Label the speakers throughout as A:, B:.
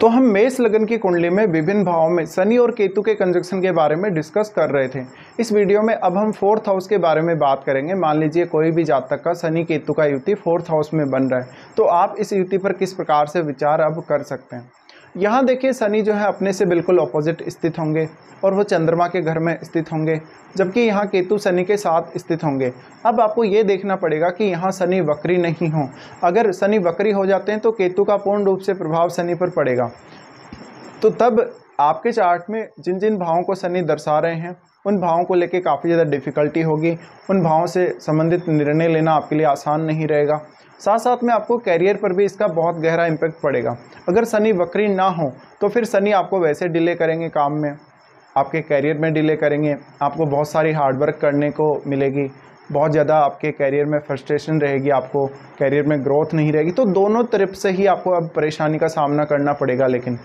A: तो हम मेष लगन की कुंडली में विभिन्न भावों में शनि और केतु के कंजक्शन के बारे में डिस्कस कर रहे थे। इस वीडियो में अब हम 4th हाउस के बारे में बात करेंगे। मान लीजिए कोई भी जातक का शनि केतु का युति 4th हाउस में बन रहा है, तो आप इस युति पर किस प्रकार से विचार अब कर सकते हैं। यहाँ देखिए शनि जो है अपने से बिल्कुल ऑपोजिट स्थित होंगे और वो चंद्रमा के घर में स्थित होंगे, जबकि यहाँ केतु शनि के साथ स्थित होंगे। अब आपको ये देखना पड़ेगा कि यहाँ शनि वक्री नहीं हो। अगर शनि वक्री हो जाते हैं तो केतु का पूर्ण रूप से प्रभाव शनि पर पड़ेगा। तो तब आपके चार्ट में जिन जिन भावों को शनि दर्शा रहे हैं उन भावों को लेके काफ़ी ज़्यादा डिफ़िकल्टी होगी। उन भावों से संबंधित निर्णय लेना आपके लिए आसान नहीं रहेगा। साथ साथ में आपको कैरियर पर भी इसका बहुत गहरा इम्पैक्ट पड़ेगा। अगर शनि वक्री ना हो तो फिर शनि आपको वैसे डिले करेंगे, काम में, आपके कैरियर में डिले करेंगे। आपको बहुत सारी हार्डवर्क करने को मिलेगी, बहुत ज़्यादा आपके कैरियर में फ्रस्ट्रेशन रहेगी, आपको कैरियर में ग्रोथ नहीं रहेगी। तो दोनों तरफ से ही आपको अब परेशानी का सामना करना पड़ेगा। लेकिन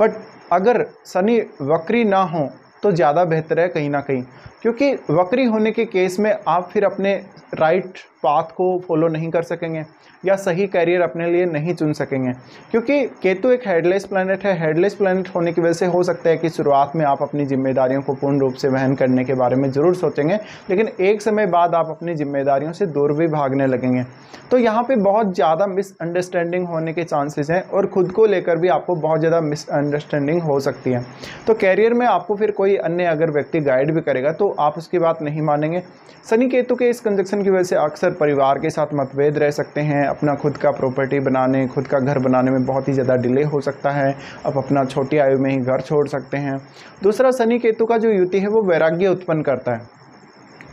A: बट अगर शनि वक्री ना हो तो ज़्यादा बेहतर है कहीं ना कहीं, क्योंकि वक्री होने के केस में आप फिर अपने राइट पाथ को फॉलो नहीं कर सकेंगे या सही कैरियर अपने लिए नहीं चुन सकेंगे, क्योंकि केतु एक हेडलेस प्लैनेट है। हेडलेस प्लैनेट होने की वजह से हो सकता है कि शुरुआत में आप अपनी जिम्मेदारियों को पूर्ण रूप से वहन करने के बारे में ज़रूर सोचेंगे, लेकिन एक समय बाद आप अपनी जिम्मेदारियों से दूर भी भागने लगेंगे। तो यहाँ पे बहुत ज़्यादा मिसअंडरस्टैंडिंग होने के चांसेस हैं और ख़ुद को लेकर भी आपको बहुत ज़्यादा मिसअंडरस्टैंडिंग हो सकती है। तो कैरियर में आपको फिर कोई अन्य अगर व्यक्ति गाइड भी करेगा तो आप उसकी बात नहीं मानेंगे। शनि केतु के इस कंजक्शन की वजह से अक्सर परिवार के साथ मतभेद रह सकते हैं। अपना खुद का प्रॉपर्टी बनाने, खुद का घर बनाने में बहुत ही ज़्यादा डिले हो सकता है। आप अपना छोटी आयु में ही घर छोड़ सकते हैं। दूसरा, शनि केतु का जो युति है वो वैराग्य उत्पन्न करता है।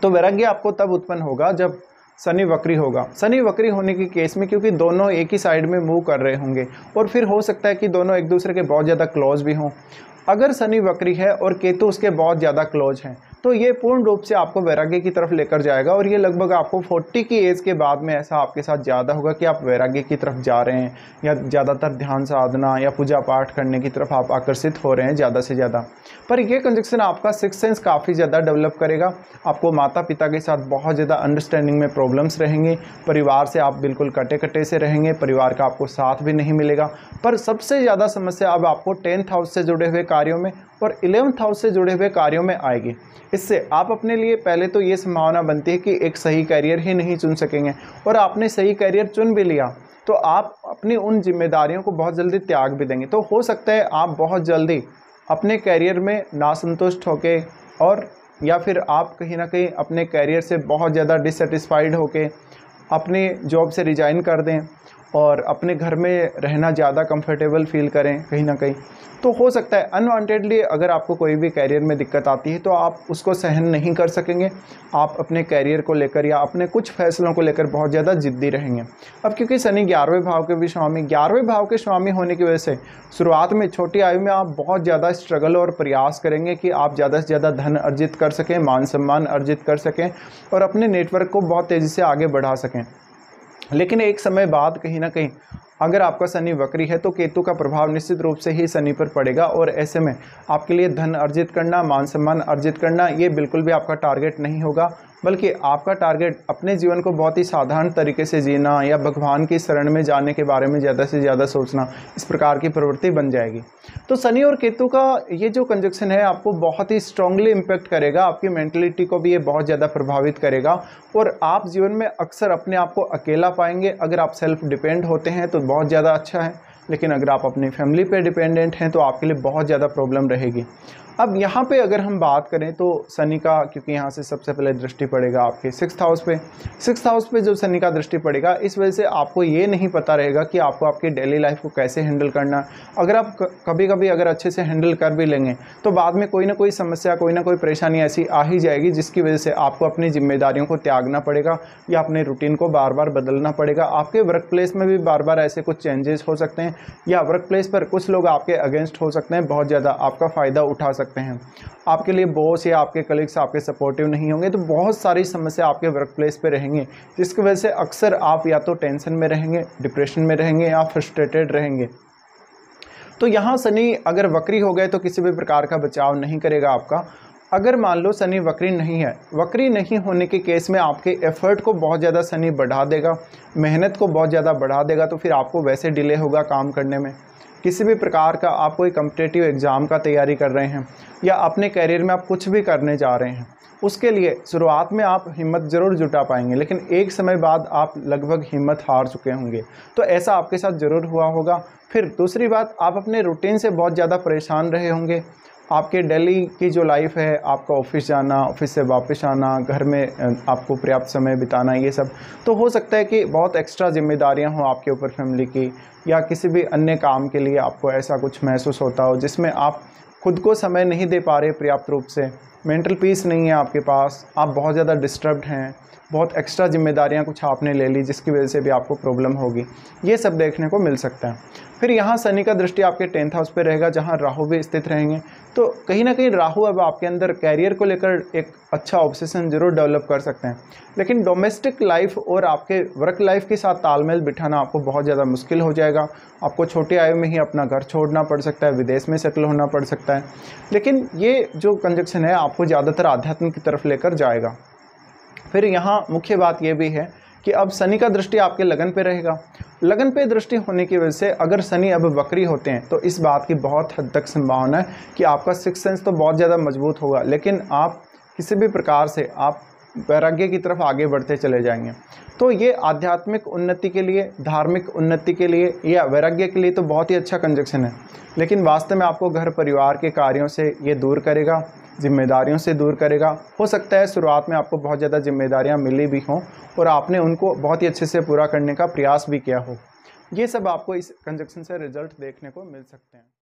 A: तो वैराग्य आपको तब उत्पन्न होगा जब शनि वक्री होगा। शनि वक्री होने के केस में क्योंकि दोनों एक ही साइड में मूव कर रहे होंगे और फिर हो सकता है कि दोनों एक दूसरे के बहुत ज़्यादा क्लोज भी हों। अगर शनि वक्री है और केतु उसके बहुत ज़्यादा क्लोज हैं तो ये पूर्ण रूप से आपको वैराग्य की तरफ लेकर जाएगा और ये लगभग आपको 40 की एज के बाद में ऐसा आपके साथ ज़्यादा होगा कि आप वैराग्य की तरफ जा रहे हैं या ज़्यादातर ध्यान साधना या पूजा पाठ करने की तरफ आप आकर्षित हो रहे हैं ज़्यादा से ज़्यादा। पर ये कंजक्शन आपका सिक्स सेंस काफ़ी ज़्यादा डेवलप करेगा। आपको माता पिता के साथ बहुत ज़्यादा अंडरस्टैंडिंग में प्रॉब्लम्स रहेंगे। परिवार से आप बिल्कुल कटे कटे से रहेंगे, परिवार का आपको साथ भी नहीं मिलेगा। पर सबसे ज़्यादा समस्या अब आपको 10th हाउस से जुड़े हुए कार्यों में और 11th हाउस से जुड़े हुए कार्यों में आएगी। इससे आप अपने लिए पहले तो ये संभावना बनती है कि एक सही कैरियर ही नहीं चुन सकेंगे, और आपने सही कैरियर चुन भी लिया तो आप अपनी उन जिम्मेदारियों को बहुत जल्दी त्याग भी देंगे। तो हो सकता है आप बहुत जल्दी अपने कैरियर में नासंतुष्ट होके और या फिर आप कहीं ना कहीं अपने कैरियर से बहुत ज़्यादा डिससेटिस्फाइड होके अपनी जॉब से रिज़ाइन कर दें और अपने घर में रहना ज़्यादा कंफर्टेबल फील करें कहीं ना कहीं। तो हो सकता है अनवांटेडली अगर आपको कोई भी कैरियर में दिक्कत आती है तो आप उसको सहन नहीं कर सकेंगे। आप अपने कैरियर को लेकर या अपने कुछ फैसलों को लेकर बहुत ज़्यादा जिद्दी रहेंगे। अब क्योंकि शनि 11वें भाव के भी स्वामी, 11वें भाव के स्वामी होने की वजह से शुरुआत में छोटी आयु में आप बहुत ज़्यादा स्ट्रगल और प्रयास करेंगे कि आप ज़्यादा से ज़्यादा धन अर्जित कर सकें, मान सम्मान अर्जित कर सकें और अपने नेटवर्क को बहुत तेज़ी से आगे बढ़ा सकें। लेकिन एक समय बाद कहीं ना कहीं अगर आपका शनि वक्री है तो केतु का प्रभाव निश्चित रूप से ही शनि पर पड़ेगा और ऐसे में आपके लिए धन अर्जित करना, मान सम्मान अर्जित करना ये बिल्कुल भी आपका टारगेट नहीं होगा, बल्कि आपका टारगेट अपने जीवन को बहुत ही साधारण तरीके से जीना या भगवान की शरण में जाने के बारे में ज़्यादा से ज़्यादा सोचना, इस प्रकार की प्रवृत्ति बन जाएगी। तो शनि और केतु का ये जो कंजक्शन है आपको बहुत ही स्ट्रांगली इम्पैक्ट करेगा, आपकी मेंटलिटी को भी ये बहुत ज़्यादा प्रभावित करेगा और आप जीवन में अक्सर अपने आप को अकेला पाएंगे। अगर आप सेल्फ डिपेंड होते हैं तो बहुत ज़्यादा अच्छा है, लेकिन अगर आप अपनी फैमिली पे डिपेंडेंट हैं तो आपके लिए बहुत ज़्यादा प्रॉब्लम रहेगी। अब यहाँ पे अगर हम बात करें तो शनि का, क्योंकि यहाँ से सबसे पहले दृष्टि पड़ेगा आपके 6th हाउस पे, 6th हाउस पे जो शनि का दृष्टि पड़ेगा इस वजह से आपको ये नहीं पता रहेगा कि आपको आपकी डेली लाइफ को कैसे हैंडल करना। अगर आप कभी कभी अगर अच्छे से हैंडल कर भी लेंगे तो बाद में कोई ना कोई समस्या, कोई ना कोई परेशानी ऐसी आ ही जाएगी जिसकी वजह से आपको अपनी जिम्मेदारियों को त्यागना पड़ेगा या अपने रूटीन को बार बार बदलना पड़ेगा। आपके वर्क प्लेस में भी बार बार ऐसे कुछ चेंजेस हो सकते हैं या वर्क प्लेस पर कुछ लोग आपके अगेंस्ट हो सकते हैं, बहुत ज़्यादा आपका फ़ायदा उठा सकते हैं। आपके लिए बॉस या आपके कलीग्स आपके सपोर्टिव नहीं होंगे, तो बहुत सारी समस्या आपके वर्क प्लेस पे रहेंगी जिसकी वजह से अक्सर आप या तो टेंशन में रहेंगे, डिप्रेशन में रहेंगे या फ्रस्ट्रेटेड रहेंगे। तो यहाँ शनि अगर वक्री हो गए तो किसी भी प्रकार का बचाव नहीं करेगा आपका। अगर मान लो शनि वक्री नहीं है, वक्री नहीं होने के केस में आपके एफर्ट को बहुत ज़्यादा शनि बढ़ा देगा, मेहनत को बहुत ज़्यादा बढ़ा देगा, तो फिर आपको वैसे डिले होगा काम करने में। किसी भी प्रकार का आप कोई कॉम्पिटिटिव एग्ज़ाम का तैयारी कर रहे हैं या अपने करियर में आप कुछ भी करने जा रहे हैं, उसके लिए शुरुआत में आप हिम्मत ज़रूर जुटा पाएंगे, लेकिन एक समय बाद आप लगभग हिम्मत हार चुके होंगे। तो ऐसा आपके साथ ज़रूर हुआ होगा। फिर दूसरी बात, आप अपने रूटीन से बहुत ज़्यादा परेशान रहे होंगे। आपके डेली की जो लाइफ है, आपका ऑफिस जाना, ऑफिस से वापस आना, घर में आपको पर्याप्त समय बिताना, ये सब तो हो सकता है कि बहुत एक्स्ट्रा जिम्मेदारियां हों आपके ऊपर फैमिली की, या किसी भी अन्य काम के लिए आपको ऐसा कुछ महसूस होता हो जिसमें आप खुद को समय नहीं दे पा रहे पर्याप्त रूप से, मेंटल पीस नहीं है आपके पास, आप बहुत ज़्यादा डिस्टर्ब्ड हैं, बहुत एक्स्ट्रा जिम्मेदारियां कुछ आपने ले ली जिसकी वजह से भी आपको प्रॉब्लम होगी। ये सब देखने को मिल सकता है। फिर यहाँ शनि का दृष्टि आपके 10th हाउस पे रहेगा, जहाँ राहु भी स्थित रहेंगे। तो कहीं ना कहीं राहु अब आपके अंदर कैरियर को लेकर एक अच्छा ऑब्सेशन जरूर डेवलप कर सकते हैं, लेकिन डोमेस्टिक लाइफ और आपके वर्क लाइफ के साथ तालमेल बिठाना आपको बहुत ज़्यादा मुश्किल हो जाएगा। आपको छोटी आयु में ही अपना घर छोड़ना पड़ सकता है, विदेश में सेटल होना पड़ सकता है। लेकिन ये जो कंजक्शन है आपको ज़्यादातर आध्यात्म की तरफ लेकर जाएगा। फिर यहाँ मुख्य बात यह भी है कि अब शनि का दृष्टि आपके लगन पे रहेगा। लगन पे दृष्टि होने की वजह से अगर शनि अब वक्री होते हैं तो इस बात की बहुत हद तक संभावना है कि आपका सिक्स सेंस तो बहुत ज़्यादा मजबूत होगा, लेकिन आप किसी भी प्रकार से आप वैराग्य की तरफ आगे बढ़ते चले जाएंगे। तो ये आध्यात्मिक उन्नति के लिए, धार्मिक उन्नति के लिए या वैराग्य के लिए तो बहुत ही अच्छा कंजक्शन है, लेकिन वास्तव में आपको घर परिवार के कार्यों से ये दूर करेगा, जिम्मेदारियों से दूर करेगा। हो सकता है शुरुआत में आपको बहुत ज़्यादा जिम्मेदारियां मिली भी हों और आपने उनको बहुत ही अच्छे से पूरा करने का प्रयास भी किया हो। ये सब आपको इस कंजक्शन से रिजल्ट देखने को मिल सकते हैं।